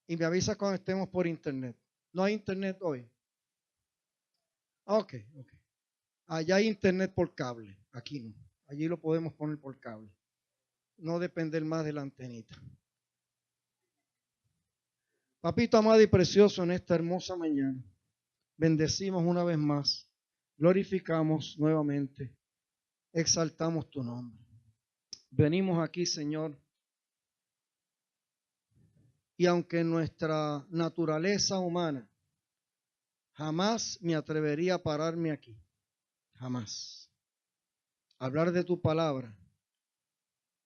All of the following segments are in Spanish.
Y me avisa cuando estemos por internet. ¿No hay internet hoy? Ok. Allá hay internet por cable. Aquí no. Allí lo podemos poner por cable. No depender más de la antenita. Papito amado y precioso, en esta hermosa mañana, bendecimos una vez más, glorificamos nuevamente, exaltamos tu nombre. Venimos aquí, Señor, y aunque nuestra naturaleza humana jamás me atrevería a pararme aquí, jamás, hablar de tu palabra,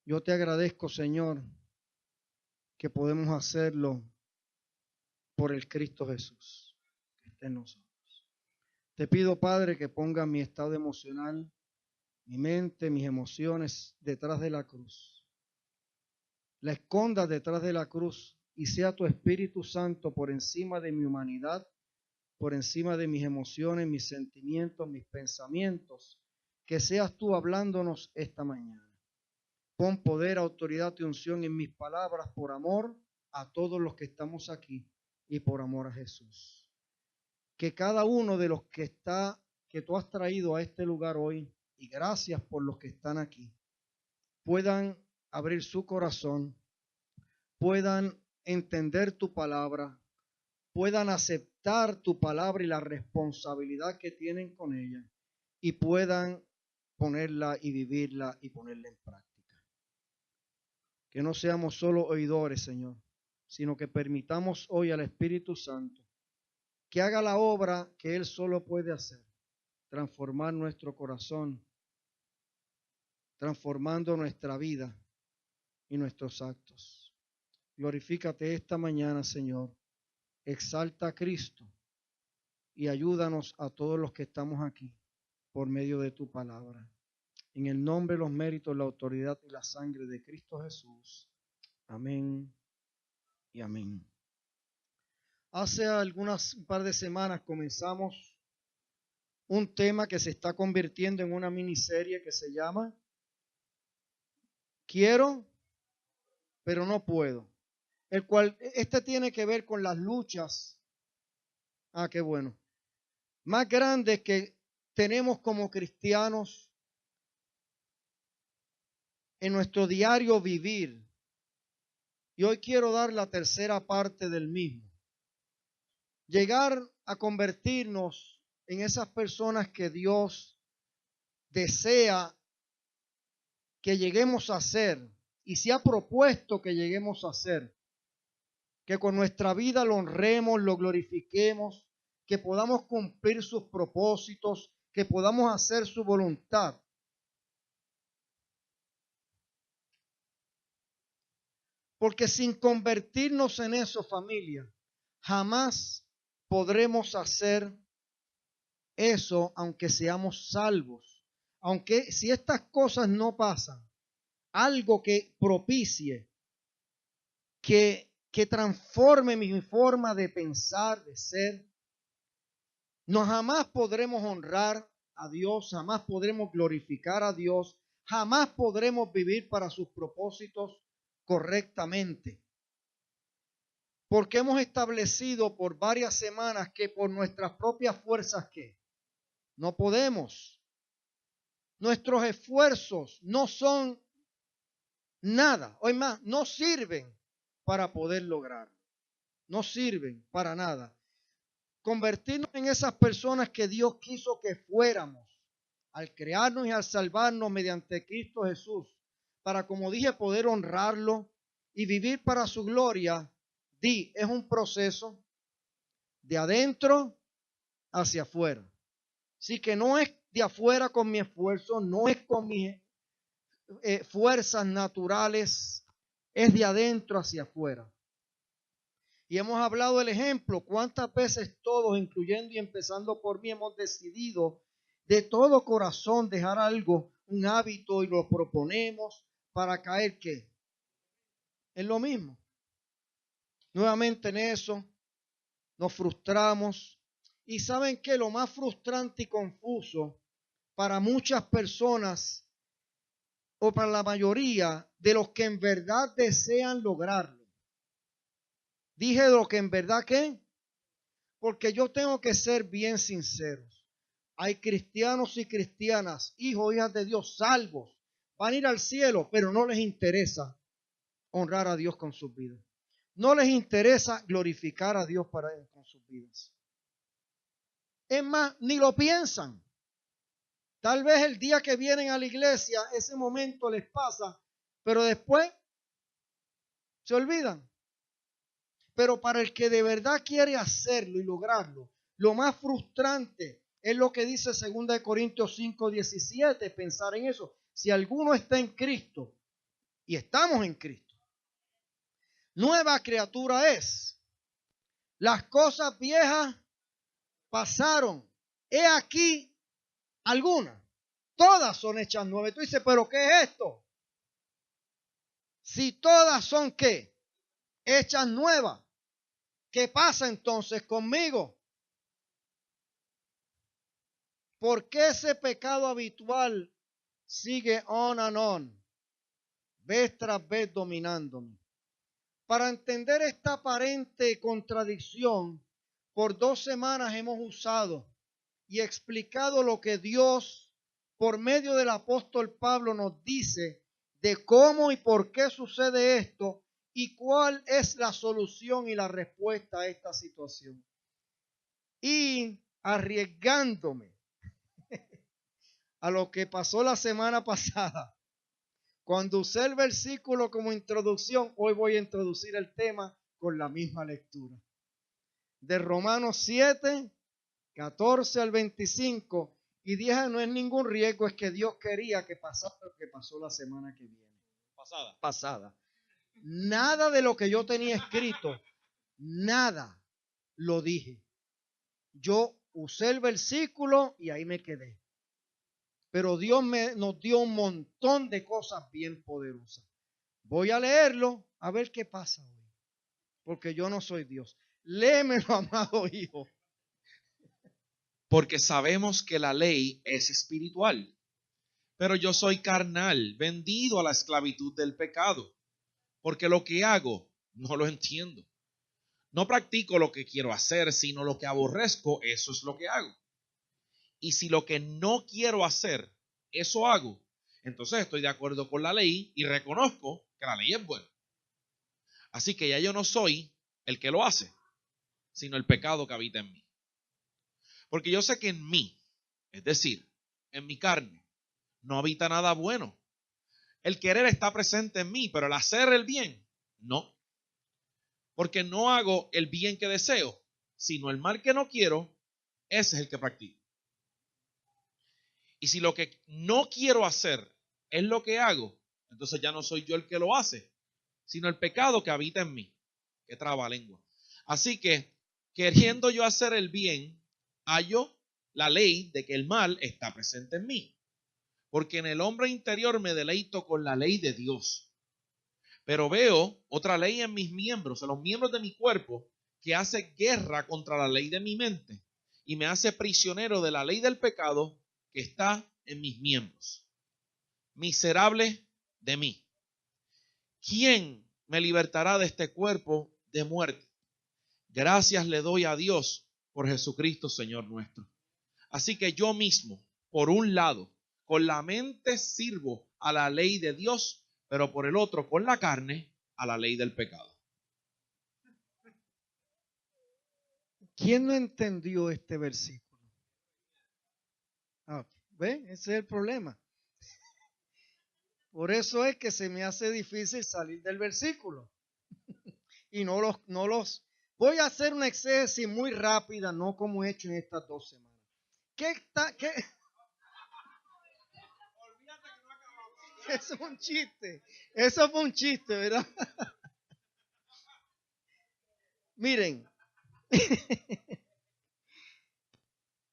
yo te agradezco, Señor, que podemos hacerlo por el Cristo Jesús que está en nosotros. Te pido, Padre, que ponga mi estado emocional, mi mente, mis emociones detrás de la cruz. La escondas detrás de la cruz y sea tu Espíritu Santo por encima de mi humanidad, por encima de mis emociones, mis sentimientos, mis pensamientos. Que seas tú hablándonos esta mañana. Pon poder, autoridad y unción en mis palabras por amor a todos los que estamos aquí y por amor a Jesús. Que cada uno de los que tú has traído a este lugar hoy, y gracias por los que están aquí, puedan abrir su corazón, puedan entender tu palabra, puedan aceptar tu palabra y la responsabilidad que tienen con ella, y puedan ponerla y vivirla y ponerla en práctica. Que no seamos solo oidores, Señor, sino que permitamos hoy al Espíritu Santo que haga la obra que Él solo puede hacer, transformar nuestro corazón, transformando nuestra vida y nuestros actos. Glorifícate esta mañana, Señor. Exalta a Cristo y ayúdanos a todos los que estamos aquí por medio de tu palabra. En el nombre, los méritos, la autoridad y la sangre de Cristo Jesús. Amén y amén. Hace un par de semanas comenzamos un tema que se está convirtiendo en una miniserie que se llama Quiero, pero no puedo. El cual, este tiene que ver con las luchas. Qué bueno. Más grandes que tenemos como cristianos en nuestro diario vivir. Y hoy quiero dar la tercera parte del mismo. Llegar a convertirnos en esas personas que Dios desea que lleguemos a ser y se ha propuesto que lleguemos a ser. Que con nuestra vida lo honremos, lo glorifiquemos, que podamos cumplir sus propósitos, que podamos hacer su voluntad. Porque sin convertirnos en eso, familia, jamás podremos hacer eso aunque seamos salvos. Aunque si estas cosas no pasan, algo que propicie, que transforme mi forma de pensar, de ser, no jamás podremos honrar a Dios, jamás podremos glorificar a Dios, jamás podremos vivir para sus propósitos correctamente. Porque hemos establecido por varias semanas que por nuestras propias fuerzas que no podemos. Nuestros esfuerzos no son nada, hoy más, no sirven para poder lograrlo. No sirven para nada. Convertirnos en esas personas que Dios quiso que fuéramos al crearnos y al salvarnos mediante Cristo Jesús, para, como dije, poder honrarlo y vivir para su gloria. Es un proceso de adentro hacia afuera. Así que no es de afuera con mi esfuerzo, no es con mis fuerzas naturales, es de adentro hacia afuera. Y hemos hablado del ejemplo, cuántas veces todos, incluyendo y empezando por mí, hemos decidido de todo corazón dejar algo, un hábito, y lo proponemos para caer ¿qué? En lo mismo. Nuevamente en eso nos frustramos. Y ¿saben qué? Lo más frustrante y confuso para muchas personas o para la mayoría de los que en verdad desean lograrlo Dije lo que en verdad que, porque yo tengo que ser bien sinceros. Hay cristianos y cristianas, hijos, hijas de Dios, salvos, van a ir al cielo, pero no les interesa honrar a Dios con sus vidas. No les interesa glorificar a Dios con sus vidas. Es más, ni lo piensan. Tal vez el día que vienen a la iglesia, ese momento les pasa, pero después se olvidan. Pero para el que de verdad quiere hacerlo y lograrlo, lo más frustrante es lo que dice 2 Corintios 5:17, pensar en eso. Si alguno está en Cristo, y estamos en Cristo, nueva criatura es. Las cosas viejas pasaron. He aquí algunas. Todas son hechas nuevas. Tú dices, ¿pero qué es esto? Si todas son ¿qué? Hechas nuevas. ¿Qué pasa entonces conmigo? ¿Por qué ese pecado habitual sigue on and on, vez tras vez dominándome? Para entender esta aparente contradicción, por 2 semanas hemos usado y explicado lo que Dios, por medio del apóstol Pablo, nos dice de cómo y por qué sucede esto y cuál es la solución y la respuesta a esta situación. Y arriesgándome a lo que pasó la semana pasada, cuando usé el versículo como introducción, hoy voy a introducir el tema con la misma lectura. De Romanos 7, 14 al 25, y dije, no es ningún riesgo, es que Dios quería que pasara lo que pasó la semana que viene. Pasada. Nada de lo que yo tenía escrito, nada lo dije. Yo usé el versículo y ahí me quedé. Pero Dios nos dio un montón de cosas bien poderosas. Voy a leerlo a ver qué pasa hoy. Porque yo no soy Dios. Léemelo, amado hijo. Porque sabemos que la ley es espiritual, pero yo soy carnal, vendido a la esclavitud del pecado, porque lo que hago no lo entiendo. No practico lo que quiero hacer, sino lo que aborrezco, eso es lo que hago. Y si lo que no quiero hacer, eso hago, entonces estoy de acuerdo con la ley y reconozco que la ley es buena. Así que ya yo no soy el que lo hace, sino el pecado que habita en mí. Porque yo sé que en mí, es decir, en mi carne, no habita nada bueno. El querer está presente en mí, pero el hacer el bien, no. Porque no hago el bien que deseo, sino el mal que no quiero, ese es el que practico. Y si lo que no quiero hacer es lo que hago, entonces ya no soy yo el que lo hace, sino el pecado que habita en mí, que traba lengua. Así que, queriendo yo hacer el bien, hallo la ley de que el mal está presente en mí. Porque en el hombre interior me deleito con la ley de Dios. Pero veo otra ley en mis miembros, en los miembros de mi cuerpo, que hace guerra contra la ley de mi mente y me hace prisionero de la ley del pecado que está en mis miembros. Miserable de mí. ¿Quién me libertará de este cuerpo de muerte? Gracias le doy a Dios por Jesucristo, Señor nuestro. Así que yo mismo, por un lado, con la mente sirvo a la ley de Dios, pero por el otro, con la carne, a la ley del pecado. ¿Quién no entendió este versículo? ¿Ven? Ese es el problema. Por eso es que se me hace difícil salir del versículo. Y no los voy a hacer una exégesis muy rápida, no como he hecho en estas 2 semanas. ¿Qué? Eso es un chiste. Eso fue un chiste, ¿verdad? Miren.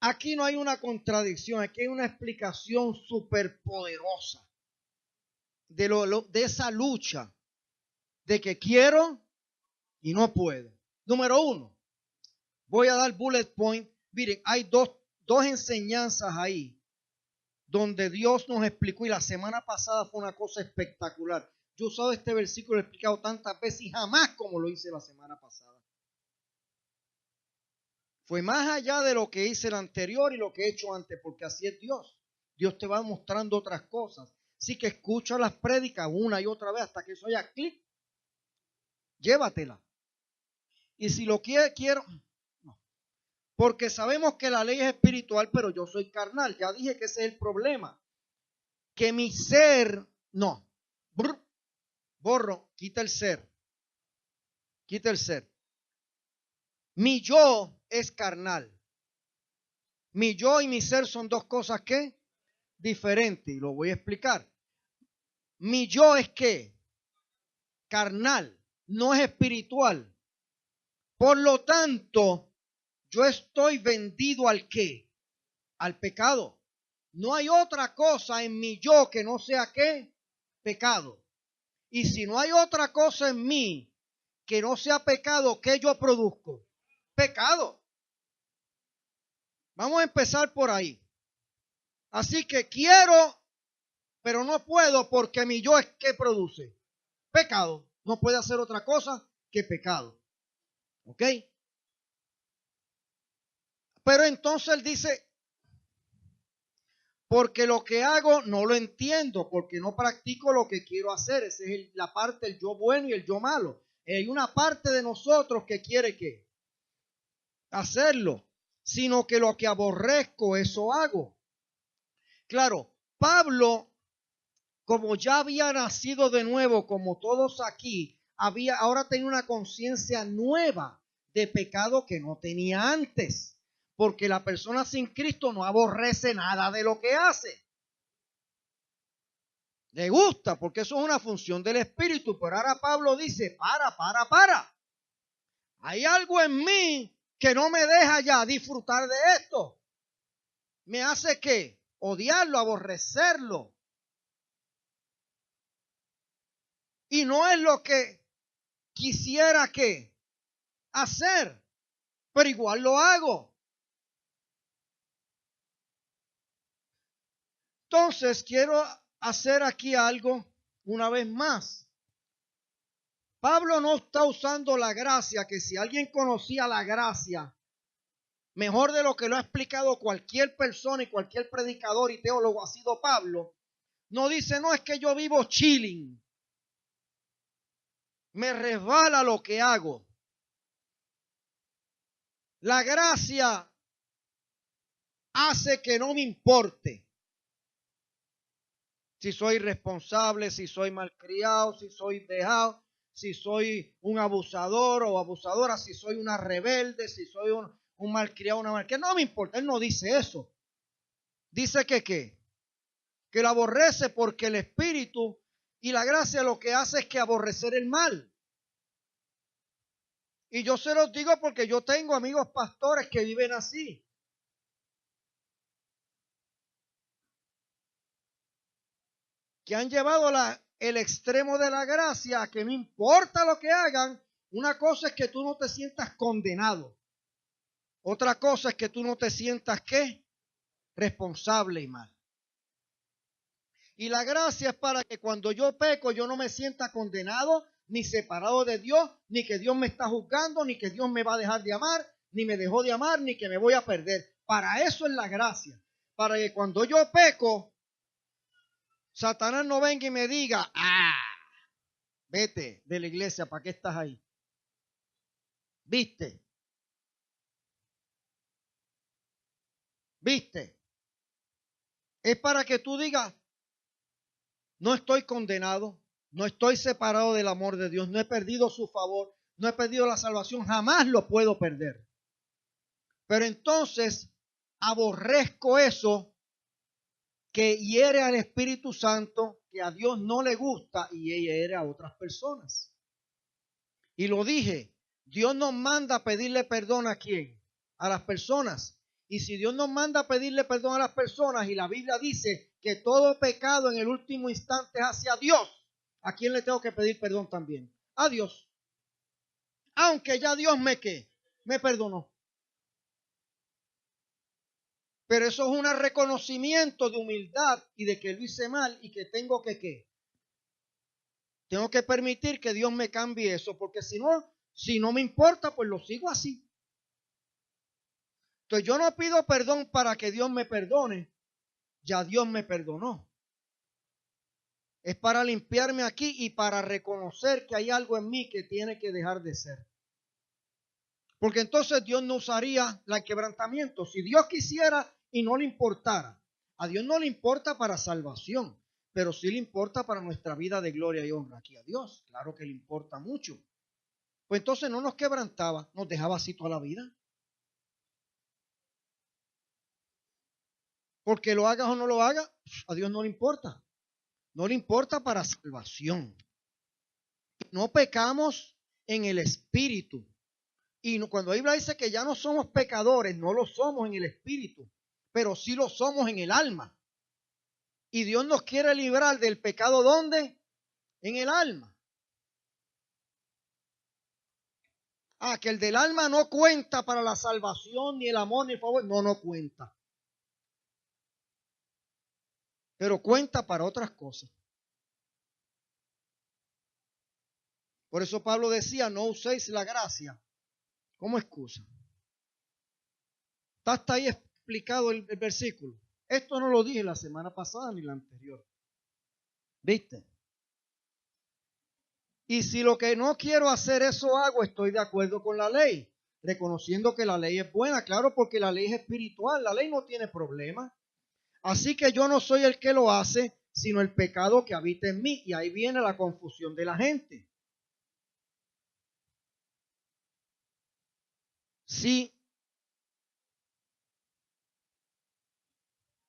Aquí no hay una contradicción, aquí hay una explicación súper poderosa de esa lucha de que quiero y no puedo. Número 1, voy a dar bullet point. Miren, hay dos enseñanzas ahí donde Dios nos explicó y la semana pasada fue una cosa espectacular. Yo he usado este versículo, lo he explicado tantas veces y jamás como lo hice la semana pasada. Fue más allá de lo que hice el anterior y lo que he hecho antes, porque así es Dios. Dios te va mostrando otras cosas. Así que escucha las prédicas una y otra vez hasta que eso haya clic. Llévatela. Y si lo quiero, no. Porque sabemos que la ley es espiritual, pero yo soy carnal. Ya dije que ese es el problema. Que mi ser, no. Borro, quita el ser. Quita el ser. Mi yo es carnal. Mi yo y mi ser son dos cosas que diferentes. Y lo voy a explicar. Mi yo es que carnal, no es espiritual. Por lo tanto, yo estoy vendido al qué? Al pecado. No hay otra cosa en mi yo que no sea qué? Pecado. Y si no hay otra cosa en mí que no sea pecado, ¿qué yo produzco? Pecado. Vamos a empezar por ahí. Así que quiero, pero no puedo porque mi yo es que produce pecado. No puede hacer otra cosa que pecado. ¿Ok? Pero entonces él dice, porque lo que hago no lo entiendo, porque no practico lo que quiero hacer. Esa es la parte del yo bueno y el yo malo. Hay una parte de nosotros que quiere que hacerlo, sino que lo que aborrezco, eso hago. Claro, Pablo, como ya había nacido de nuevo, como todos aquí, ahora tenía una conciencia nueva de pecado que no tenía antes. Porque la persona sin Cristo no aborrece nada de lo que hace. Le gusta, porque eso es una función del Espíritu. Pero ahora Pablo dice, para. Hay algo en mí que no me deja ya disfrutar de esto. Me hace que odiarlo, aborrecerlo. Y no es lo que quisiera que hacer, pero igual lo hago. Entonces quiero hacer aquí algo una vez más. Pablo no está usando la gracia, que si alguien conocía la gracia, mejor de lo que lo ha explicado cualquier persona y cualquier predicador y teólogo ha sido Pablo, no dice, no, es que yo vivo chilling, me resbala lo que hago. La gracia hace que no me importe si soy responsable, si soy malcriado, si soy dejado, si soy un abusador o abusadora, si soy una rebelde, si soy un malcriado, una malcriada. No me importa, él no dice eso. Dice que ¿qué? Que lo aborrece porque el Espíritu y la gracia lo que hace es que aborrecer el mal. Y yo se los digo porque yo tengo amigos pastores que viven así. Que han llevado el extremo de la gracia a que no importa lo que hagan. Una cosa es que tú no te sientas condenado. Otra cosa es que tú no te sientas ¿qué? Responsable y mal. Y la gracia es para que cuando yo peco yo no me sienta condenado, ni separado de Dios, ni que Dios me está juzgando, ni que Dios me va a dejar de amar, ni me dejó de amar, ni que me voy a perder. Para eso es la gracia. Para que cuando yo peco, Satanás no venga y me diga, vete de la iglesia, ¿para qué estás ahí? ¿Viste? ¿Viste? Es para que tú digas, no estoy condenado, no estoy separado del amor de Dios, no he perdido su favor, no he perdido la salvación, jamás lo puedo perder. Pero entonces aborrezco eso que hiere al Espíritu Santo, que a Dios no le gusta y hiere a otras personas. Y lo dije, Dios nos manda a pedirle perdón ¿a quién? A las personas. Y si Dios nos manda a pedirle perdón a las personas y la Biblia dice que todo pecado en el último instante es hacia Dios, ¿a quién le tengo que pedir perdón también? A Dios. Aunque ya Dios me perdonó. Pero eso es un reconocimiento de humildad y de que lo hice mal y que tengo que ¿qué? Tengo que permitir que Dios me cambie eso, porque si no me importa, pues lo sigo así. Entonces yo no pido perdón para que Dios me perdone, ya Dios me perdonó. Es para limpiarme aquí y para reconocer que hay algo en mí que tiene que dejar de ser. Porque entonces Dios no usaría el quebrantamiento. Si Dios quisiera y no le importara, a Dios no le importa para salvación, pero sí le importa para nuestra vida de gloria y honra aquí a Dios. Claro que le importa mucho. Pues entonces no nos quebrantaba, nos dejaba así toda la vida. Porque lo hagas o no lo hagas, a Dios no le importa. No le importa para salvación. No pecamos en el espíritu. Y cuando la Biblia dice que ya no somos pecadores, no lo somos en el espíritu, pero sí lo somos en el alma. Y Dios nos quiere librar del pecado, ¿dónde? En el alma. Que el del alma no cuenta para la salvación, ni el amor, ni el favor. No cuenta. Pero cuenta para otras cosas. Por eso Pablo decía, no uséis la gracia como excusa. Está hasta ahí explicado el versículo. Esto no lo dije la semana pasada ni la anterior. ¿Viste? Y si lo que no quiero hacer eso hago, estoy de acuerdo con la ley, reconociendo que la ley es buena, claro, porque la ley es espiritual, la ley no tiene problema. Así que yo no soy el que lo hace, sino el pecado que habita en mí. Y ahí viene la confusión de la gente. Si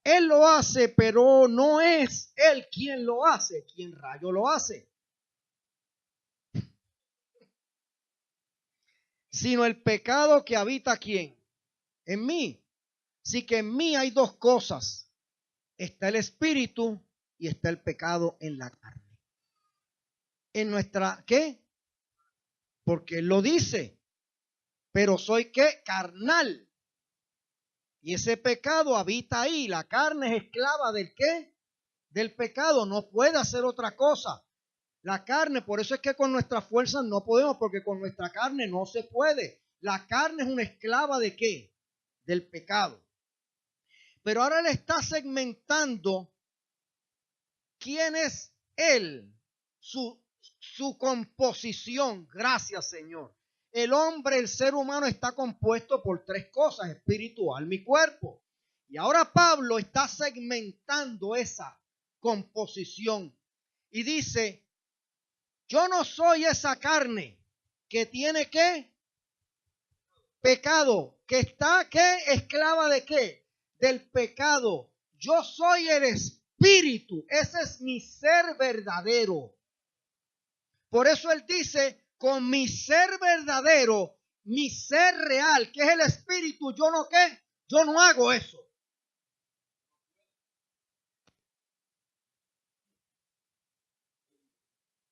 él lo hace, pero no es él quien lo hace, ¿quién rayo lo hace? Sino el pecado que habita ¿quién? En mí. Así que en mí hay dos cosas. Está el espíritu y está el pecado en la carne. En nuestra, ¿qué? Porque él lo dice. Pero soy ¿qué? Carnal. Y ese pecado habita ahí. La carne es esclava del ¿qué? Del pecado. No puede hacer otra cosa. La carne, por eso es que con nuestras fuerzas no podemos, porque con nuestra carne no se puede. La carne es una esclava ¿de qué? Del pecado. Pero ahora él está segmentando quién es él, su composición. Gracias, Señor. El hombre, el ser humano está compuesto por tres cosas: espíritu, alma y cuerpo. Y ahora Pablo está segmentando esa composición y dice, yo no soy esa carne que tiene ¿qué? Pecado, que está ¿qué? Esclava de ¿qué? Del pecado. Yo soy el espíritu, ese es mi ser verdadero. Por eso él dice, con mi ser verdadero, mi ser real, que es el espíritu, yo no ¿qué? Yo no hago eso.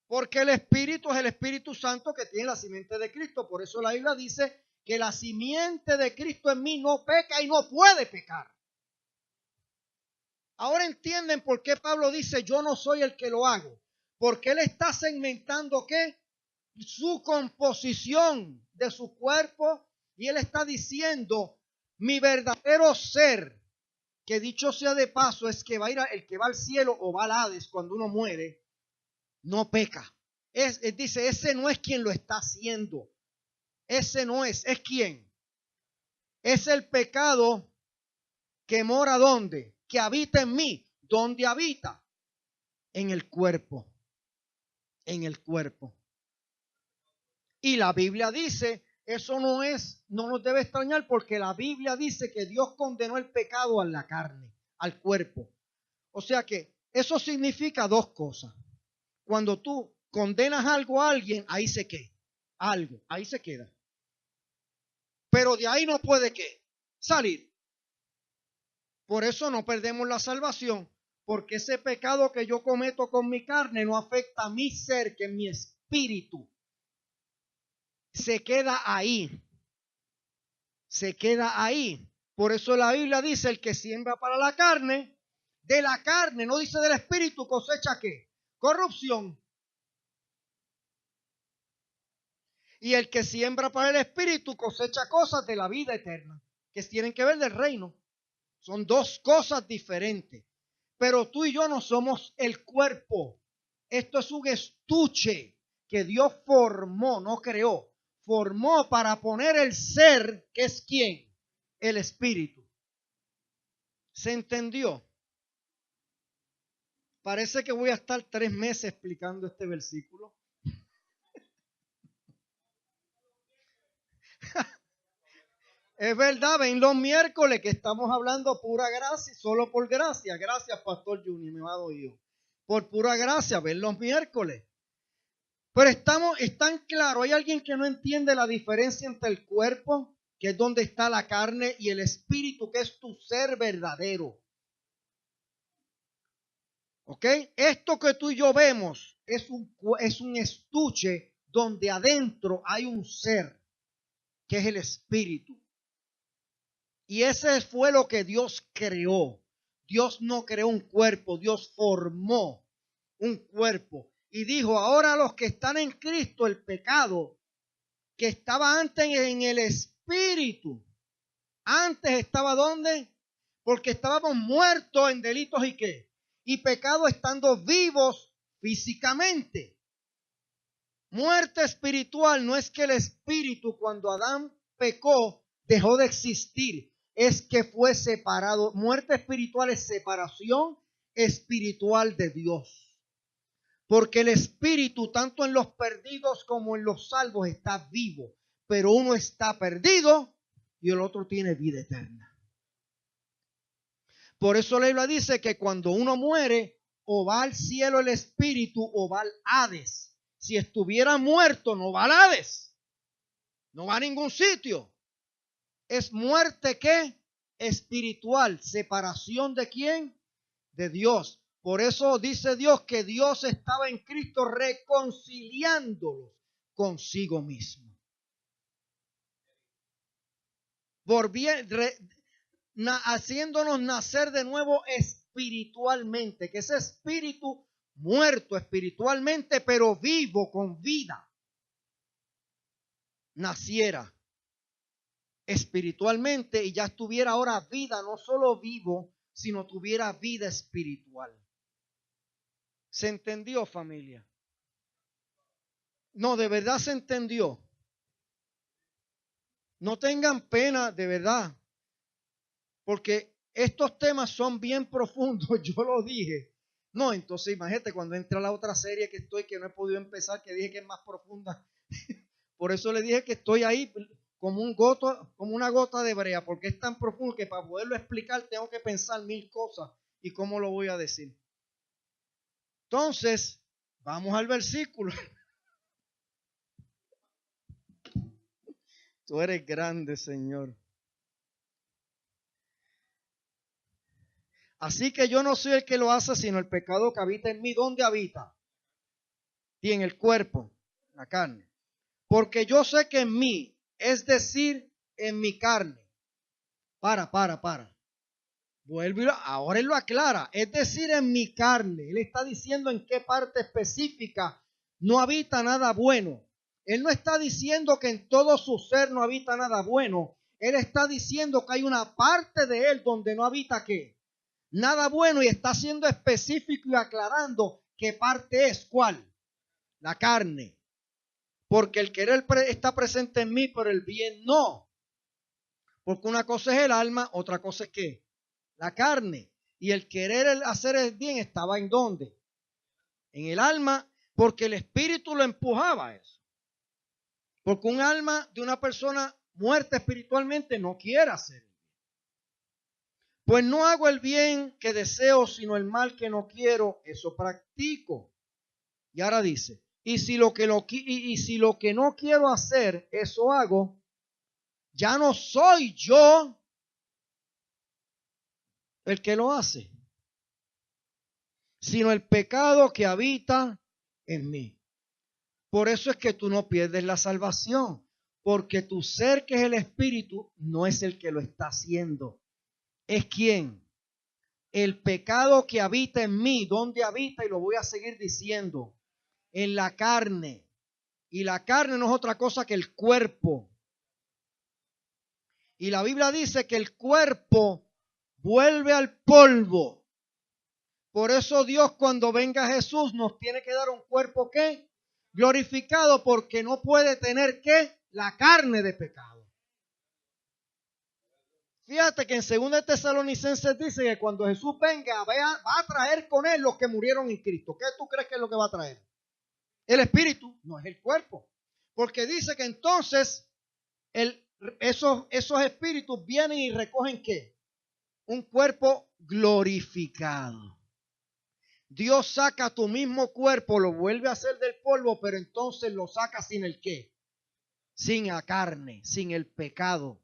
Porque el espíritu es el Espíritu Santo que tiene la simiente de Cristo. Por eso la Biblia dice que la simiente de Cristo en mí no peca y no puede pecar. Ahora entienden por qué Pablo dice, yo no soy el que lo hago. Porque él está segmentando ¿qué? Su composición de su cuerpo, y él está diciendo, mi verdadero ser, que dicho sea de paso, es que va a ir el que va al cielo o va al Hades cuando uno muere, no peca. Dice, ese no es quien lo está haciendo. Ese no es quién. Es el pecado que mora ¿dónde? Que habita en mí. ¿Dónde habita? En el cuerpo. En el cuerpo. Y la Biblia dice, eso no nos debe extrañar, porque la Biblia dice que Dios condenó el pecado a la carne, al cuerpo. O sea que eso significa dos cosas. Cuando tú condenas algo a alguien, ahí se queda. Algo, ahí se queda. Pero de ahí no puede ¿qué? Salir. Por eso no perdemos la salvación, porque ese pecado que yo cometo con mi carne no afecta a mi ser, que es mi espíritu. Se queda ahí. Se queda ahí. Por eso la Biblia dice, el que siembra para la carne, de la carne, no dice del espíritu, cosecha ¿qué? Corrupción. Y el que siembra para el Espíritu cosecha cosas de la vida eterna, que tienen que ver del reino. Son dos cosas diferentes. Pero tú y yo no somos el cuerpo. Esto es un estuche que Dios formó, no creó. Formó para poner el ser, que es ¿quién? El Espíritu. ¿Se entendió? Parece que voy a estar 3 meses explicando este versículo. Es verdad, ven los miércoles que estamos hablando pura gracia, solo por gracia. Gracias, Pastor Junior, mi amado hijo. Por pura gracia, ven los miércoles. Pero están claros, hay alguien que no entiende la diferencia entre el cuerpo, que es donde está la carne, y el espíritu, que es tu ser verdadero. ¿Ok? Esto que tú y yo vemos es un estuche donde adentro hay un ser, que es el espíritu. Y ese fue lo que Dios creó. Dios no creó un cuerpo, Dios formó un cuerpo. Y dijo, ahora los que están en Cristo, el pecado que estaba antes en el espíritu. Antes estaba ¿dónde? Porque estábamos muertos en delitos y qué. Y pecado estando vivos físicamente. Muerte espiritual no es que el espíritu cuando Adán pecó dejó de existir. Es que fue separado. Muerte espiritual es separación espiritual de Dios. Porque el espíritu, tanto en los perdidos como en los salvos, está vivo. Pero uno está perdido y el otro tiene vida eterna. Por eso la Biblia dice que cuando uno muere, o va al cielo el espíritu o va al Hades. Si estuviera muerto, no va al Hades. No va a ningún sitio. Es muerte ¿qué? Espiritual. Separación ¿de quién? De Dios. Por eso dice Dios que Dios estaba en Cristo reconciliándolos consigo mismo. Haciéndonos nacer de nuevo espiritualmente. Que ese espíritu muerto espiritualmente, pero vivo con vida, naciera espiritualmente y ya tuviera ahora vida, no solo vivo, sino tuviera vida espiritual. ¿Se entendió, familia? No, de verdad se entendió. No tengan pena, de verdad, porque estos temas son bien profundos, yo lo dije. No, entonces imagínate cuando entra la otra serie que estoy, que no he podido empezar, que dije que es más profunda. Por eso le dije que estoy ahí como una gota de brea, porque es tan profundo que para poderlo explicar tengo que pensar 1000 cosas y cómo lo voy a decir. Entonces, vamos al versículo. Tú eres grande, Señor. Así que yo no soy el que lo hace, sino el pecado que habita en mí. ¿Dónde habita? Y en el cuerpo, la carne. Porque yo sé que en mí, es decir, en mi carne. Para. Vuelve, ahora él lo aclara. Es decir, en mi carne. Él está diciendo en qué parte específica no habita nada bueno. Él no está diciendo que en todo su ser no habita nada bueno. Él está diciendo que hay una parte de él donde no habita ¿qué? Nada bueno, y está siendo específico y aclarando qué parte es, ¿cuál? La carne. Porque el querer está presente en mí, pero el bien no. Porque una cosa es el alma, otra cosa es ¿qué? La carne. Y el querer hacer el bien estaba ¿en dónde? En el alma, porque el espíritu lo empujaba a eso. Porque un alma de una persona muerta espiritualmente no quiere hacer el bien. Pues no hago el bien que deseo, sino el mal que no quiero, eso practico. Y ahora dice, y si lo que no quiero hacer, eso hago, ya no soy yo el que lo hace, sino el pecado que habita en mí. Por eso es que tú no pierdes la salvación, porque tu ser, que es el espíritu, no es el que lo está haciendo. ¿Es quién? El pecado que habita en mí. ¿Dónde habita? Y lo voy a seguir diciendo. En la carne. Y la carne no es otra cosa que el cuerpo. Y la Biblia dice que el cuerpo vuelve al polvo. Por eso Dios, cuando venga Jesús, nos tiene que dar un cuerpo ¿qué? Glorificado, porque no puede tener ¿qué? La carne de pecado. Fíjate que en 2 Tesalonicenses dice que cuando Jesús venga va a traer con él los que murieron en Cristo. ¿Qué tú crees que es lo que va a traer? El espíritu, no es el cuerpo. Porque dice que entonces esos espíritus vienen y recogen ¿qué? Un cuerpo glorificado. Dios saca tu mismo cuerpo, lo vuelve a hacer del polvo, pero entonces lo saca sin el qué, sin la carne, sin el pecado.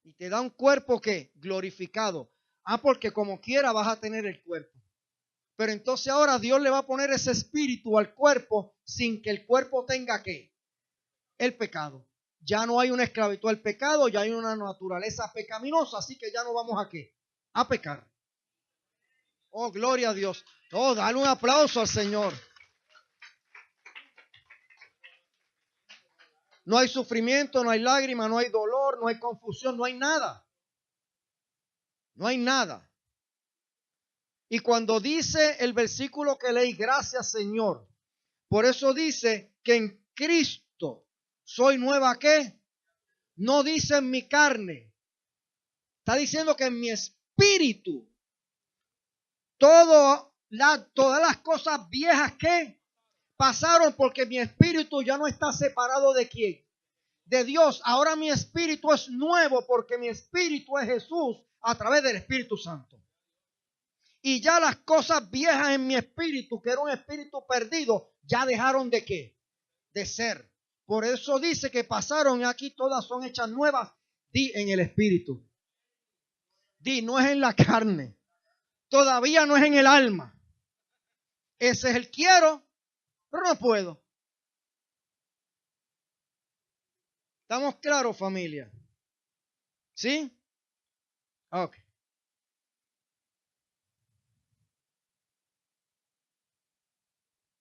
Y te da un cuerpo ¿qué? Glorificado. Porque como quiera vas a tener el cuerpo. Pero entonces ahora Dios le va a poner ese espíritu al cuerpo sin que el cuerpo tenga ¿qué? El pecado. Ya no hay una esclavitud al pecado, ya hay una naturaleza pecaminosa, así que ya no vamos a ¿qué? A pecar. Oh, gloria a Dios. Oh, dale un aplauso al Señor. No hay sufrimiento, no hay lágrima, no hay dolor, no hay confusión, no hay nada. No hay nada. Y cuando dice el versículo que leí, gracias Señor, por eso dice que en Cristo soy nueva ¿qué? No dice en mi carne. Está diciendo que en mi espíritu todas las cosas viejas que pasaron, porque mi espíritu ya no está separado de quién, de Dios. Ahora mi espíritu es nuevo porque mi espíritu es Jesús a través del Espíritu Santo. Y ya las cosas viejas en mi espíritu, que era un espíritu perdido, ya dejaron de qué, de ser. Por eso dice que pasaron y aquí todas son hechas nuevas. Di en el espíritu. Di, no es en la carne. Todavía no es en el alma. Ese es el quiero, pero no puedo. ¿Estamos claros, familia? ¿Sí? Ok.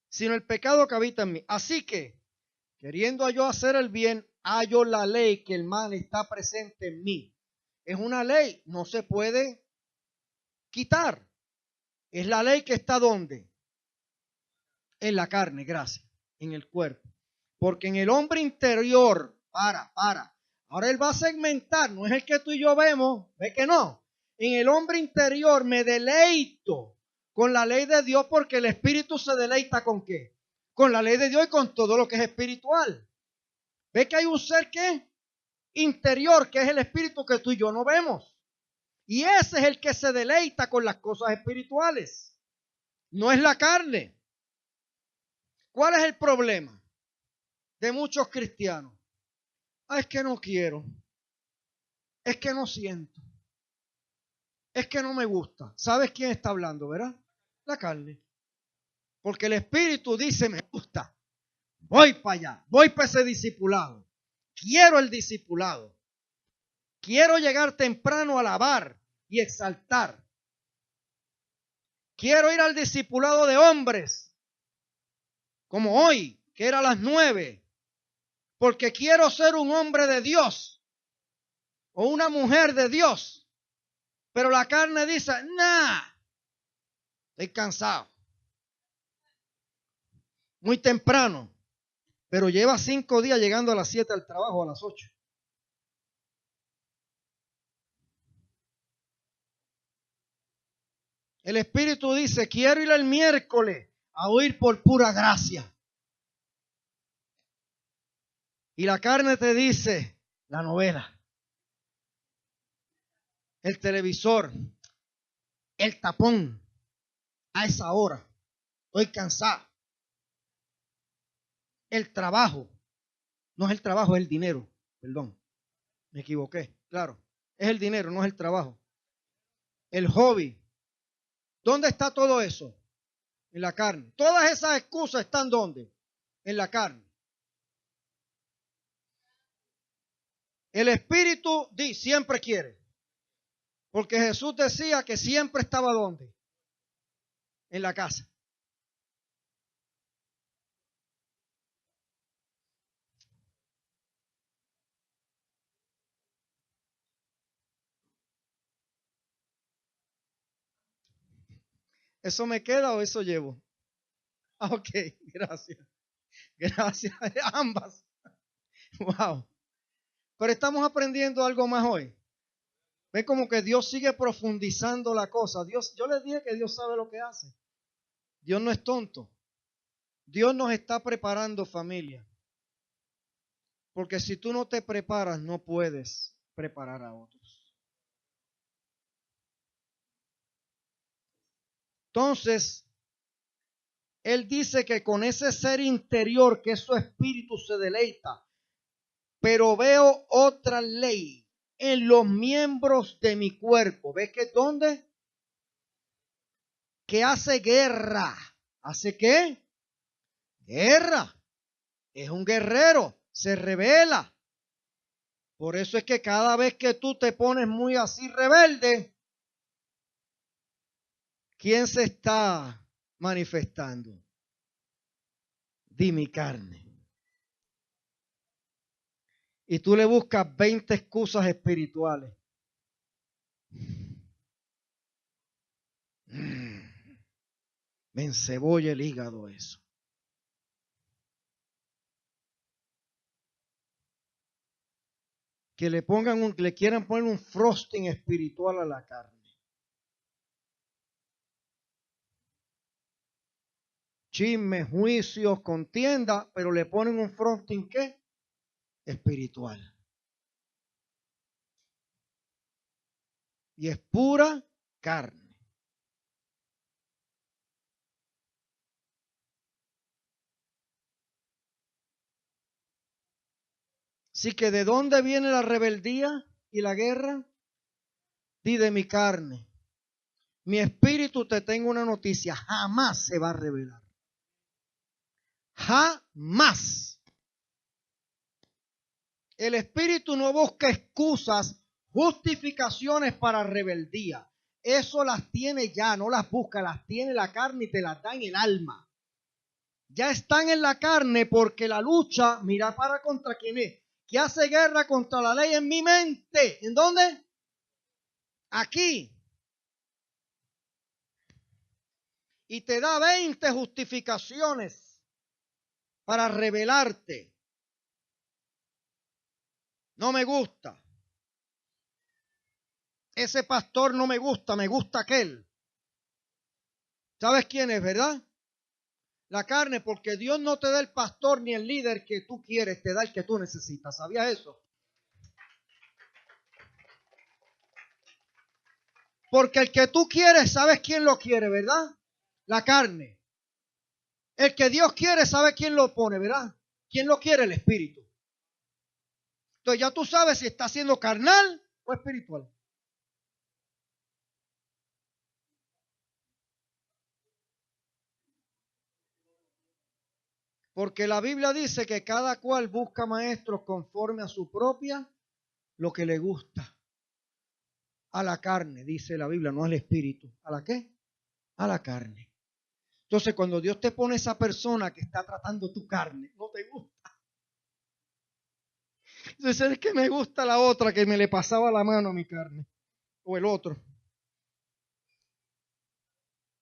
Sino el pecado que habita en mí. Así que, queriendo yo hacer el bien, hallo la ley que el mal está presente en mí. Es una ley, no se puede quitar. Es la ley que está ¿dónde? En la carne, gracias, en el cuerpo. Porque en el hombre interior, ahora él va a segmentar, no es el que tú y yo vemos, ve que no. En el hombre interior me deleito con la ley de Dios, porque el espíritu se deleita ¿con qué? Con la ley de Dios y con todo lo que es espiritual. Ve que hay un ser que interior, que es el espíritu que tú y yo no vemos. Y ese es el que se deleita con las cosas espirituales. No es la carne. ¿Cuál es el problema de muchos cristianos? Es que no quiero. Es que no siento. Es que no me gusta. ¿Sabes quién está hablando, verdad? La carne. Porque el espíritu dice, me gusta. Voy para allá. Voy para ese discipulado. Quiero el discipulado. Quiero llegar temprano a alabar y exaltar. Quiero ir al discipulado de hombres, como hoy, que era a las 9, porque quiero ser un hombre de Dios o una mujer de Dios. Pero la carne dice, nah, estoy cansado. Muy temprano, pero lleva 5 días llegando a las 7 al trabajo, a las 8. El espíritu dice, quiero ir el miércoles a oír por pura gracia. Y la carne te dice, la novela, el televisor, el tapón, a esa hora, estoy cansado. El trabajo, no es el trabajo, es el dinero, perdón, me equivoqué, claro, es el dinero, no es el trabajo. El hobby, ¿dónde está todo eso? En la carne. Todas esas excusas están ¿dónde? En la carne. El espíritu siempre quiere. Porque Jesús decía que siempre estaba ¿dónde? En la casa. ¿Eso me queda o eso llevo? Ok, gracias. Gracias. Ambas. Wow. Pero estamos aprendiendo algo más hoy. Ve como que Dios sigue profundizando la cosa. Dios, yo les dije que Dios sabe lo que hace. Dios no es tonto. Dios nos está preparando, familia. Porque si tú no te preparas, no puedes preparar a otros. Entonces, Él dice que con ese ser interior, que es su espíritu, se deleita. Pero veo otra ley en los miembros de mi cuerpo. ¿Ves que dónde? Que hace guerra. ¿Hace qué? Guerra. Es un guerrero. Se revela. Por eso es que cada vez que tú te pones muy así rebelde, ¿quién se está manifestando? Di mi carne. Y tú le buscas 20 excusas espirituales. Me encebolla el hígado eso. Que le pongan le quieran poner un frosting espiritual a la carne. Chismes, juicios, contienda, pero le ponen un frosting ¿qué? Espiritual. Y es pura carne. Así que ¿de dónde viene la rebeldía y la guerra? Di de mi carne. Mi espíritu, te tengo una noticia, jamás se va a rebelar. Jamás. El espíritu no busca excusas, justificaciones para rebeldía. Eso las tiene ya, no las busca, las tiene la carne y te las da en el alma. Ya están en la carne porque la lucha, mira para contra quién es, que hace guerra contra la ley en mi mente. ¿En dónde? Aquí. Y te da 20 justificaciones para rebelarte. No me gusta. Ese pastor no me gusta aquel. ¿Sabes quién es, verdad? La carne, porque Dios no te da el pastor ni el líder que tú quieres, te da el que tú necesitas. ¿Sabías eso? Porque el que tú quieres, ¿sabes quién lo quiere, verdad? La carne. El que Dios quiere, ¿sabe quién lo pone, verdad? ¿Quién lo quiere? El espíritu. Entonces ya tú sabes si está siendo carnal o espiritual. Porque la Biblia dice que cada cual busca maestros conforme a su propia, lo que le gusta. A la carne, dice la Biblia, no al espíritu. ¿A la qué? A la carne. Entonces, cuando Dios te pone esa persona que está tratando tu carne, no te gusta. Entonces, es que me gusta la otra que me le pasaba la mano a mi carne. O el otro.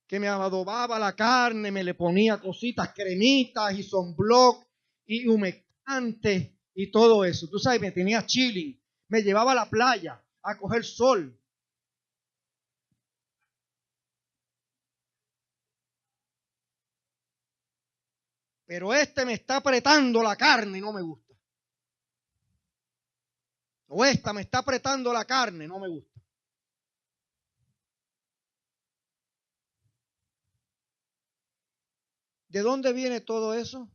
Que me adobaba la carne, me le ponía cositas, cremitas y sunblock y humectante y todo eso. Tú sabes, me tenía chilling. Me llevaba a la playa a coger sol. Pero este me está apretando la carne y no me gusta. O esta me está apretando la carne, no me gusta. ¿De dónde viene todo eso?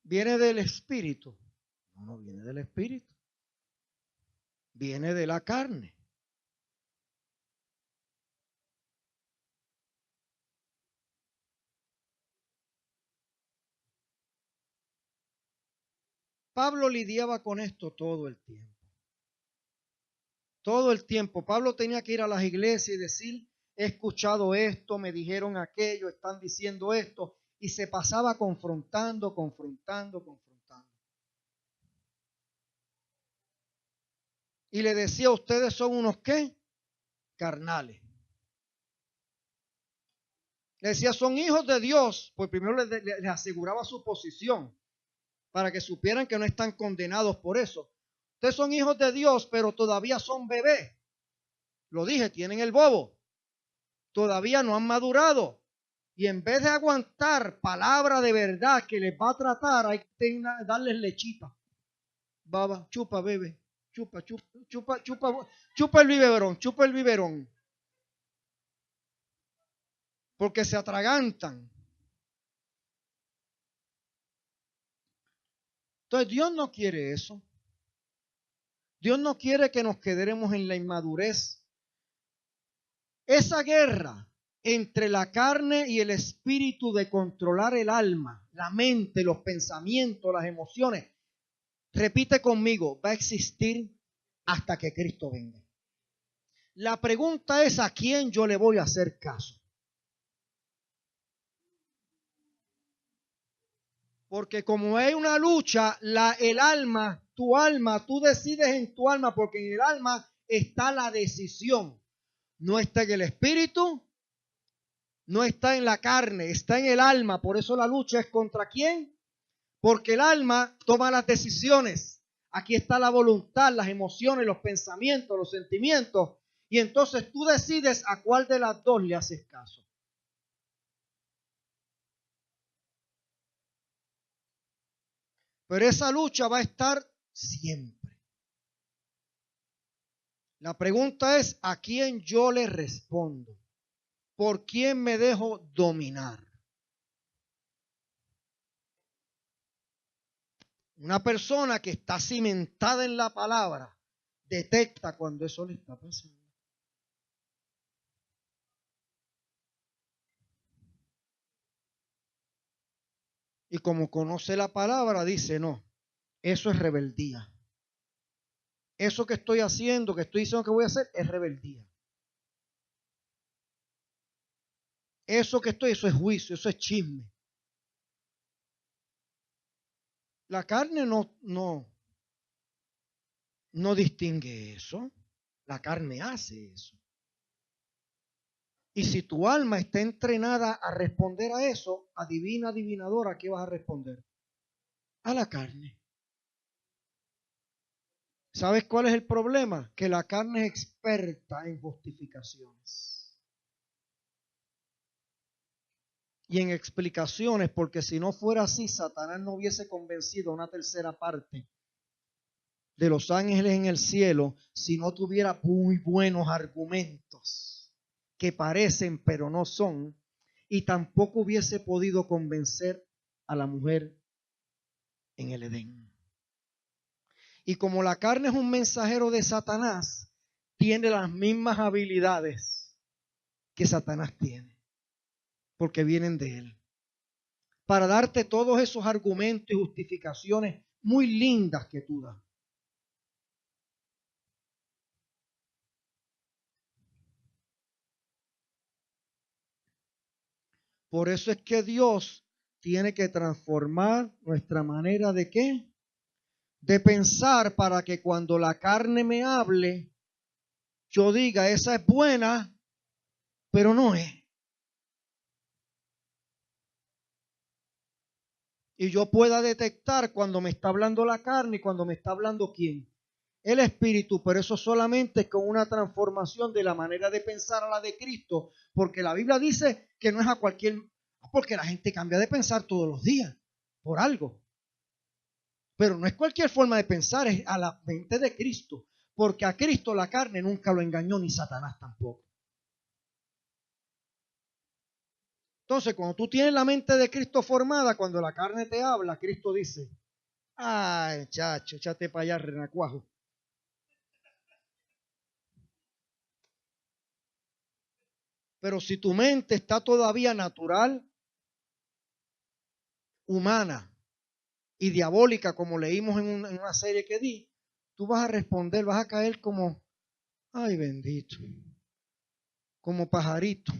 ¿Viene del espíritu? No viene del espíritu. Viene de la carne. Pablo lidiaba con esto todo el tiempo. Todo el tiempo. Pablo tenía que ir a las iglesias y decir, he escuchado esto, me dijeron aquello, están diciendo esto. Y se pasaba confrontando. Y le decía, ustedes son unos ¿qué? Carnales. Le decía, son hijos de Dios, pues primero les aseguraba su posición para que supieran que no están condenados por eso. Ustedes son hijos de Dios, pero todavía son bebés. Lo dije, tienen el bobo. Todavía no han madurado. Y en vez de aguantar palabra de verdad que les va a tratar, hay que darles lechita. Baba, chupa, bebe. Chupa, chupa, chupa, chupa, chupa el biberón, chupa el biberón. Porque se atragantan. Entonces Dios no quiere eso. Dios no quiere que nos quedemos en la inmadurez. Esa guerra entre la carne y el espíritu de controlar el alma, la mente, los pensamientos, las emociones, repite conmigo, va a existir hasta que Cristo venga. La pregunta es a quién yo le voy a hacer caso. Porque como hay una lucha, el alma, tú decides en tu alma, porque en el alma está la decisión. No está en el espíritu, no está en la carne, está en el alma. Por eso la lucha es contra quién. Porque el alma toma las decisiones. Aquí está la voluntad, las emociones, los pensamientos, los sentimientos. Y entonces tú decides a cuál de las dos le haces caso. Pero esa lucha va a estar siempre. La pregunta es, ¿a quién yo le respondo? ¿Por quién me dejo dominar? Una persona que está cimentada en la palabra detecta cuando eso le está pasando. Y como conoce la palabra, dice, no, eso es rebeldía. Eso que estoy haciendo, que estoy diciendo que voy a hacer, es rebeldía. Eso es juicio, eso es chisme. La carne no distingue eso. La carne hace eso. Y si tu alma está entrenada a responder a eso, adivina, adivinadora, ¿a qué vas a responder? A la carne. ¿Sabes cuál es el problema? Que la carne es experta en justificaciones y en explicaciones, porque si no fuera así, Satanás no hubiese convencido a una tercera parte de los ángeles en el cielo si no tuviera muy buenos argumentos que parecen pero no son, y tampoco hubiese podido convencer a la mujer en el Edén. Y como la carne es un mensajero de Satanás, tiene las mismas habilidades que Satanás tiene, porque vienen de él, para darte todos esos argumentos y justificaciones muy lindas que tú das. Por eso es que Dios tiene que transformar nuestra manera de ¿qué? De pensar, para que cuando la carne me hable, yo diga, esa es buena, pero no es. Y yo pueda detectar cuando me está hablando la carne y cuando me está hablando ¿quién? El Espíritu, pero eso solamente con una transformación de la manera de pensar a la de Cristo, porque la Biblia dice que no es a cualquier, porque la gente cambia de pensar todos los días, por algo. Pero no es cualquier forma de pensar, es a la mente de Cristo, porque a Cristo la carne nunca lo engañó, ni Satanás tampoco. Entonces, cuando tú tienes la mente de Cristo formada, cuando la carne te habla, Cristo dice, ay, chacho, échate para allá, renacuajo. Pero si tu mente está todavía natural, humana y diabólica, como leímos en una serie que di, tú vas a responder, vas a caer como, ay bendito, como pajarito,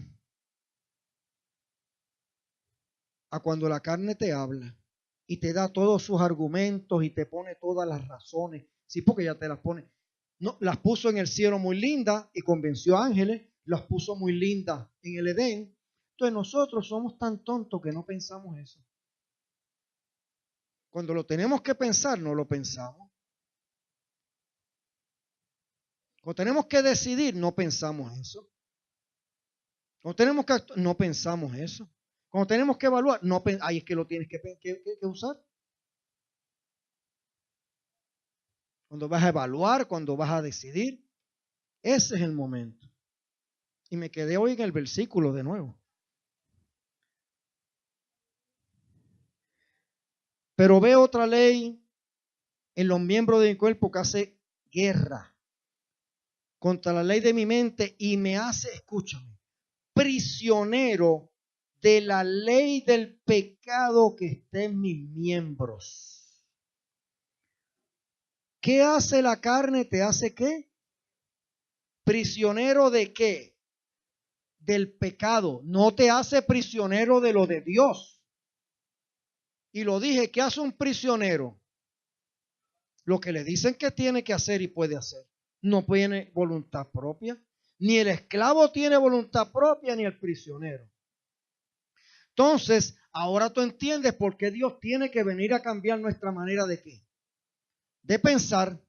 a cuando la carne te habla y te da todos sus argumentos y te pone todas las razones. Sí, porque ya te las pone. No, las puso en el cielo muy lindas y convenció a ángeles, las puso muy lindas en el Edén, Entonces nosotros somos tan tontos que no pensamos eso. Cuando lo tenemos que pensar, no lo pensamos. Cuando tenemos que decidir, no pensamos eso. Cuando tenemos que actuar, no pensamos eso. Cuando tenemos que evaluar, no ahí es que lo tienes que usar. Cuando vas a evaluar, cuando vas a decidir, ese es el momento. Y me quedé hoy en el versículo de nuevo. Pero veo otra ley en los miembros de mi cuerpo que hace guerra contra la ley de mi mente y me hace, escúchame, prisionero de la ley del pecado que está en mis miembros. ¿Qué hace la carne? ¿Te hace qué? ¿Prisionero de qué? Del pecado. No te hace prisionero de lo de Dios. Y lo dije, ¿qué hace un prisionero? Lo que le dicen que tiene que hacer y puede hacer. No tiene voluntad propia. Ni el esclavo tiene voluntad propia, ni el prisionero. Entonces, ahora tú entiendes por qué Dios tiene que venir a cambiar nuestra manera de qué. De pensar.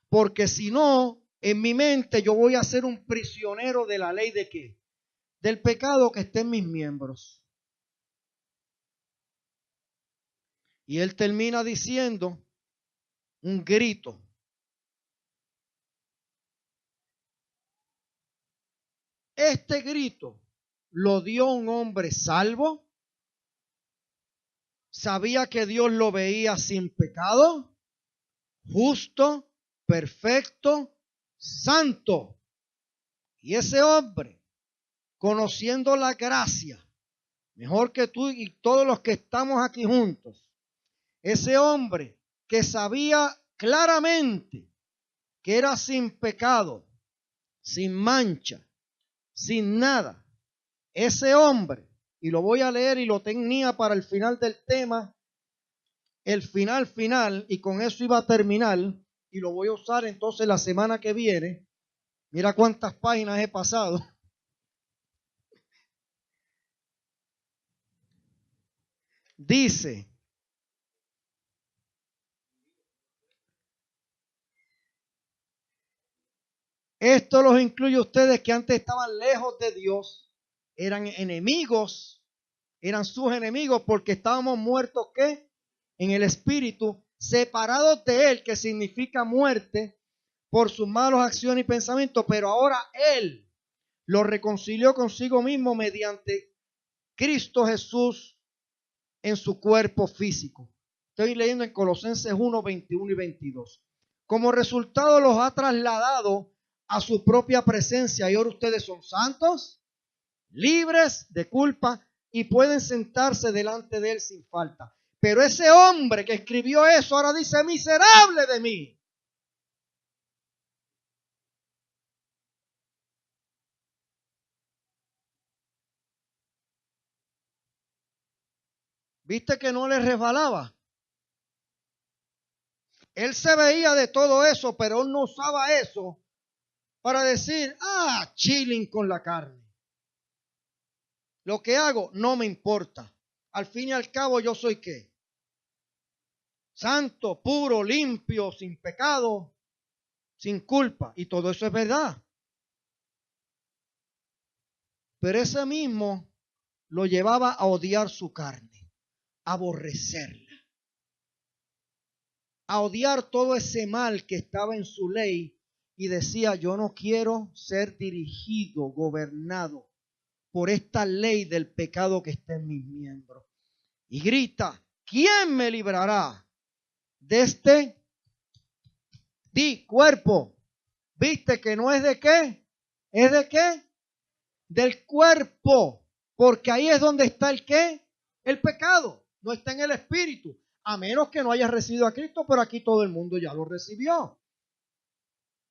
Porque si no, en mi mente yo voy a ser un prisionero de la ley de qué. Del pecado que está en mis miembros. Y él termina diciendo un grito. Este grito lo dio un hombre salvo. Sabía que Dios lo veía sin pecado, justo, perfecto, santo. Y ese hombre, conociendo la gracia, mejor que tú y todos los que estamos aquí juntos, ese hombre que sabía claramente que era sin pecado, sin mancha, sin nada, ese hombre, y lo voy a leer y lo tenía para el final del tema, el final, y con eso iba a terminar, y lo voy a usar entonces la semana que viene. Mira cuántas páginas he pasado. Dice, esto los incluye a ustedes que antes estaban lejos de Dios, eran enemigos, eran sus enemigos porque estábamos muertos, ¿qué? En el espíritu, separados de Él, que significa muerte, por sus malas acciones y pensamientos, pero ahora Él los reconcilió consigo mismo mediante Cristo Jesús en su cuerpo físico. Estoy leyendo en Colosenses 1, 21 y 22. Como resultado los ha trasladado a su propia presencia y ahora ustedes son santos, libres de culpa y pueden sentarse delante de Él sin falta. Pero ese hombre que escribió eso ahora dice, miserable de mí. ¿Viste que no le resbalaba? Él se veía de todo eso, pero él no usaba eso para decir, chilling con la carne. Lo que hago no me importa. Al fin y al cabo yo soy ¿qué? Santo, puro, limpio, sin pecado, sin culpa. Y todo eso es verdad. Pero ese mismo lo llevaba a odiar su carne, a aborrecerla, a odiar todo ese mal que estaba en su ley y decía, yo no quiero ser dirigido, gobernado por esta ley del pecado que está en mis miembros. Y grita, ¿quién me librará de este cuerpo? ¿Viste que no es de qué? ¿Es de qué? Del cuerpo. Porque ahí es donde está el qué? El pecado. No está en el espíritu. A menos que no hayas recibido a Cristo, pero aquí todo el mundo ya lo recibió.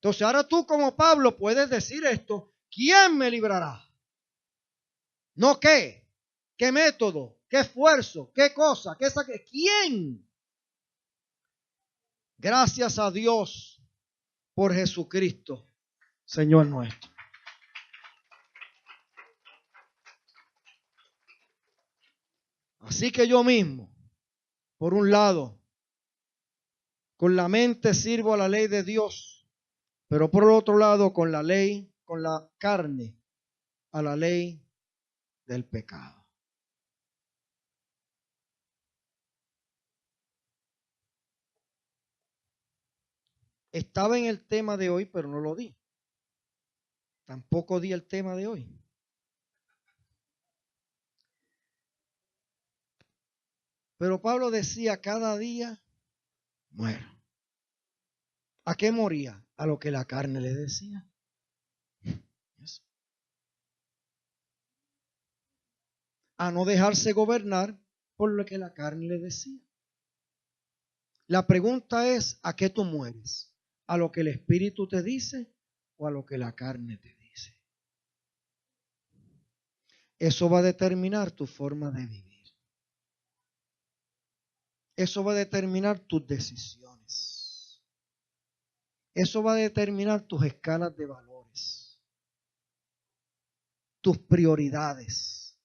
Entonces ahora tú como Pablo puedes decir esto. ¿Quién me librará? No qué. ¿Qué método? ¿Qué esfuerzo? ¿Qué cosa? ¿Qué saque? ¿Quién? Gracias a Dios por Jesucristo, Señor nuestro. Así que yo mismo, por un lado, con la mente sirvo a la ley de Dios, pero por otro lado, con la ley, con la carne, a la ley del pecado. Estaba en el tema de hoy, pero no lo di. Tampoco di el tema de hoy. Pero Pablo decía, cada día muero. ¿A qué moría? A lo que la carne le decía. Eso. A no dejarse gobernar por lo que la carne le decía. La pregunta es, ¿a qué tú mueres? ¿A lo que el Espíritu te dice o a lo que la carne te dice? Eso va a determinar tu forma de vivir. Eso va a determinar tus decisiones. Eso va a determinar tus escalas de valores, tus prioridades,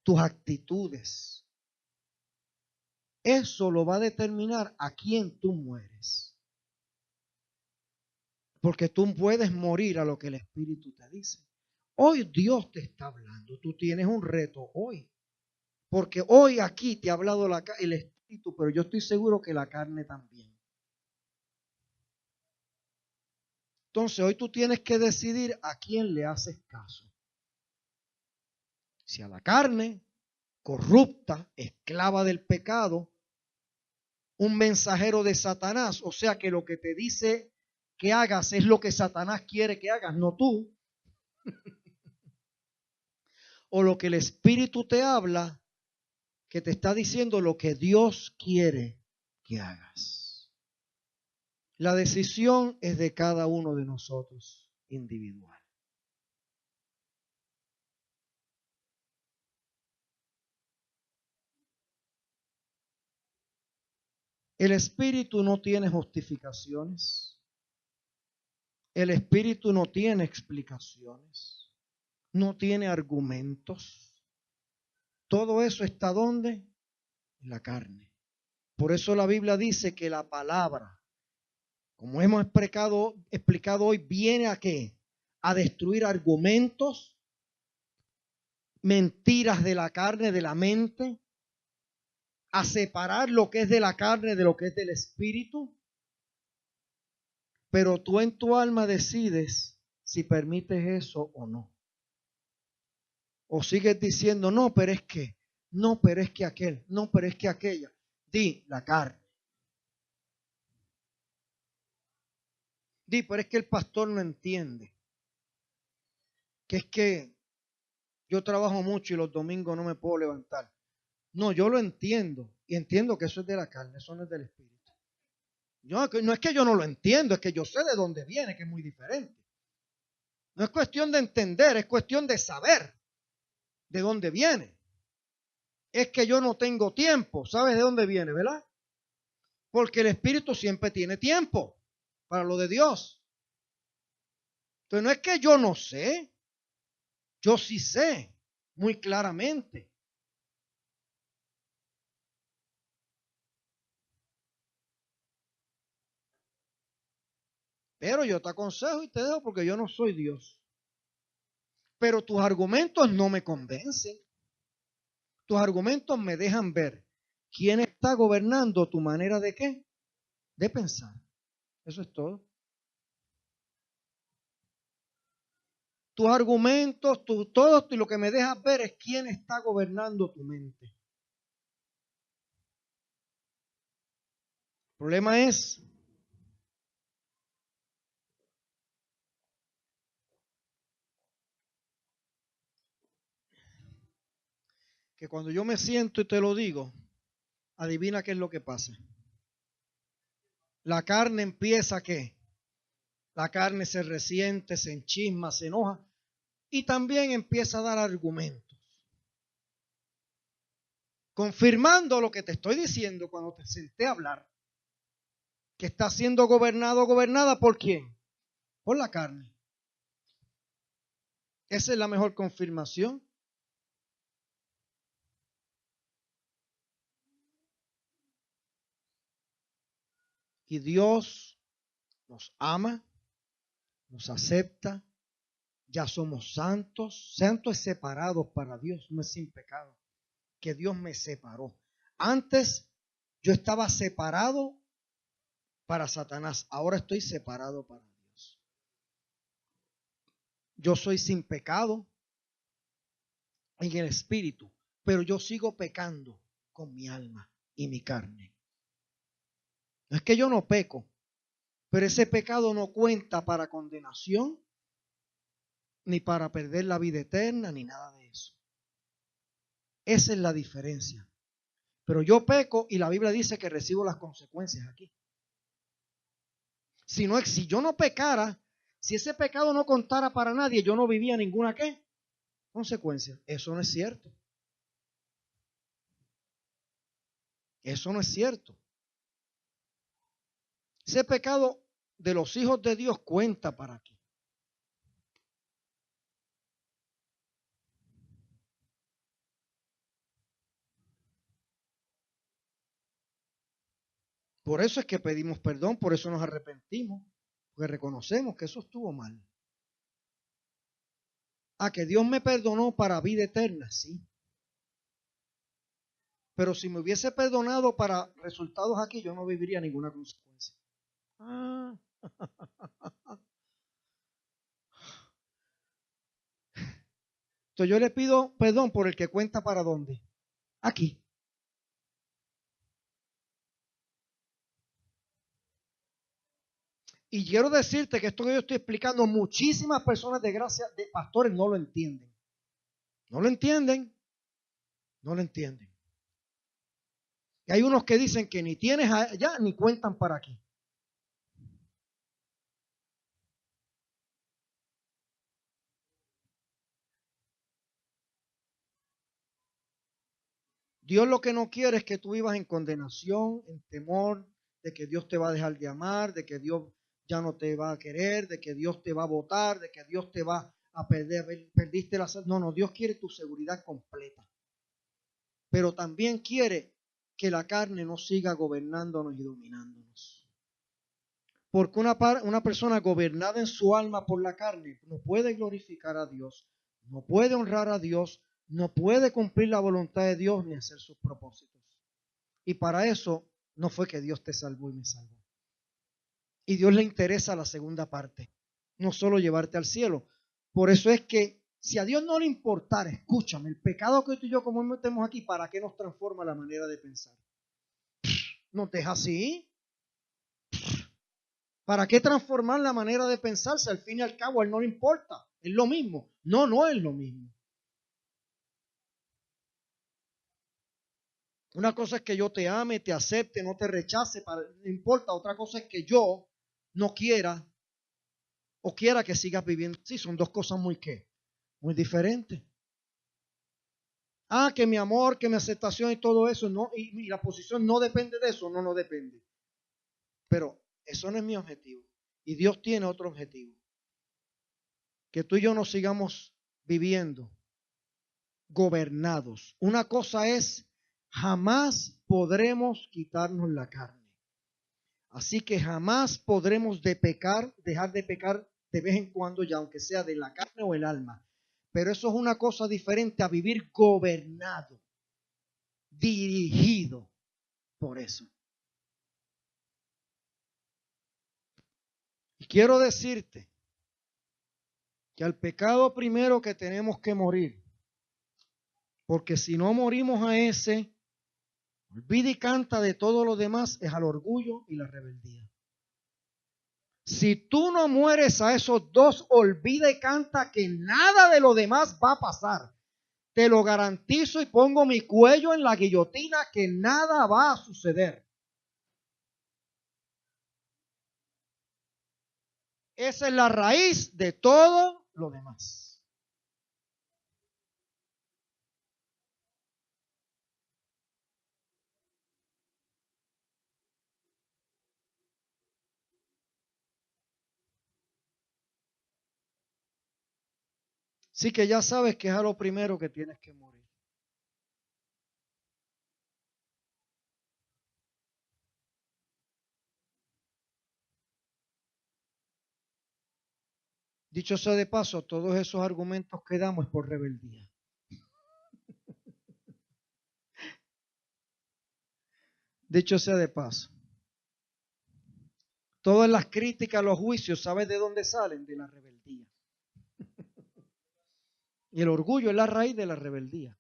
tus actitudes. Eso lo va a determinar a quién tú mueres. Porque tú puedes morir a lo que el Espíritu te dice. Hoy Dios te está hablando. Tú tienes un reto hoy. Porque hoy aquí te ha hablado el Espíritu, pero yo estoy seguro que la carne también. Entonces hoy tú tienes que decidir a quién le haces caso. Si a la carne, corrupta, esclava del pecado, un mensajero de Satanás, o sea que lo que te dice que hagas es lo que Satanás quiere que hagas, no tú. O lo que el Espíritu te habla, que te está diciendo lo que Dios quiere que hagas. La decisión es de cada uno de nosotros individual. El Espíritu no tiene justificaciones. El Espíritu no tiene explicaciones. No tiene argumentos. Todo eso está ¿dónde? En la carne. Por eso la Biblia dice que la palabra, como hemos explicado hoy, viene a ¿qué? A destruir argumentos, mentiras de la carne, de la mente, a separar lo que es de la carne de lo que es del espíritu. Pero tú en tu alma decides si permites eso o no. O sigues diciendo, no, pero es que, no, pero es que aquel, no, pero es que aquella. Di la carne. Di, pero es que el pastor no entiende. Que es que yo trabajo mucho y los domingos no me puedo levantar. No, yo lo entiendo. Y entiendo que eso es de la carne, eso no es del espíritu. No es que yo no lo entiendo, es que yo sé de dónde viene, que es muy diferente. No es cuestión de entender, es cuestión de saber de dónde viene. Es que yo no tengo tiempo. ¿Sabes de dónde viene, verdad? Porque el Espíritu siempre tiene tiempo para lo de Dios. Entonces no es que yo no sé, yo sí sé muy claramente. Pero yo te aconsejo y te dejo porque yo no soy Dios. Pero tus argumentos no me convencen. Tus argumentos me dejan ver quién está gobernando tu manera de qué, de pensar. Eso es todo. Tus argumentos, todo lo que me dejas ver es quién está gobernando tu mente. El problema es que cuando yo me siento y te lo digo, adivina qué es lo que pasa. La carne empieza ¿qué? La carne se resiente, se enchisma, se enoja y también empieza a dar argumentos. Confirmando lo que te estoy diciendo cuando te senté a hablar, que está siendo gobernada ¿por quién? Por la carne. Esa es la mejor confirmación. Y Dios nos ama, nos acepta, ya somos santos. Santos es separados para Dios, no es sin pecado. Que Dios me separó. Antes yo estaba separado para Satanás, ahora estoy separado para Dios. Yo soy sin pecado en el espíritu, pero yo sigo pecando con mi alma y mi carne. No es que yo no peco, pero ese pecado no cuenta para condenación, ni para perder la vida eterna, ni nada de eso. Esa es la diferencia. Pero yo peco y la Biblia dice que recibo las consecuencias aquí. Si yo no pecara, si ese pecado no contara para nadie, yo no vivía ninguna ¿qué? Consecuencia. Eso no es cierto. Eso no es cierto. Ese pecado de los hijos de Dios cuenta para aquí. Por eso es que pedimos perdón, por eso nos arrepentimos, porque reconocemos que eso estuvo mal. Que Dios me perdonó para vida eterna, sí. Pero si me hubiese perdonado para resultados aquí, yo no viviría ninguna consecuencia. Entonces yo le pido perdón por el que cuenta para dónde. Aquí. Y quiero decirte que esto que yo estoy explicando, muchísimas personas de gracia, de pastores, no lo entienden. No lo entienden. No lo entienden. Y hay unos que dicen que ni tienes allá ni cuentan para aquí. Dios lo que no quiere es que tú vivas en condenación, en temor de que Dios te va a dejar de amar, de que Dios ya no te va a querer, de que Dios te va a botar, de que Dios te va a perder, perdiste la salud. No, Dios quiere tu seguridad completa. Pero también quiere que la carne no siga gobernándonos y dominándonos. Porque una persona gobernada en su alma por la carne no puede glorificar a Dios, no puede honrar a Dios, no puede cumplir la voluntad de Dios ni hacer sus propósitos. Y para eso no fue que Dios te salvó y me salvó. Y Dios le interesa la segunda parte, no solo llevarte al cielo. Por eso es que si a Dios no le importara, escúchame, el pecado que tú y yo cometemos aquí, ¿para qué nos transforma la manera de pensar? ¿Nos deja así? ¿Para qué transformar la manera de pensarse? Al fin y al cabo, a él no le importa. Es lo mismo. No, no es lo mismo. Una cosa es que yo te ame, te acepte, no te rechace, no importa. Otra cosa es que yo no quiera o quiera que sigas viviendo. Sí, son dos cosas muy diferentes. Que mi amor, que mi aceptación y todo eso, no, y la posición no depende de eso, no depende. Pero eso no es mi objetivo. Y Dios tiene otro objetivo. Que tú y yo nos sigamos viviendo gobernados. Una cosa es, jamás podremos quitarnos la carne. Así que jamás podremos dejar de pecar de vez en cuando, ya aunque sea de la carne o el alma. Pero eso es una cosa diferente a vivir gobernado, dirigido por eso. Y quiero decirte que al pecado primero que tenemos que morir, porque si no morimos a ese, olvida y canta de todo lo demás, es al orgullo y la rebeldía. Si tú no mueres a esos dos, olvida y canta que nada de lo demás va a pasar. Te lo garantizo y pongo mi cuello en la guillotina que nada va a suceder. Esa es la raíz de todo lo demás. Así que ya sabes que es a lo primero que tienes que morir. Dicho sea de paso, todos esos argumentos que damos es por rebeldía. Dicho sea de paso. Todas las críticas, los juicios, ¿sabes de dónde salen? De la rebeldía. Y el orgullo es la raíz de la rebeldía.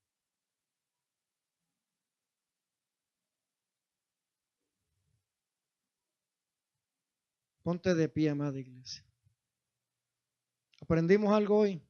Ponte de pie, amada iglesia. ¿Aprendimos algo hoy?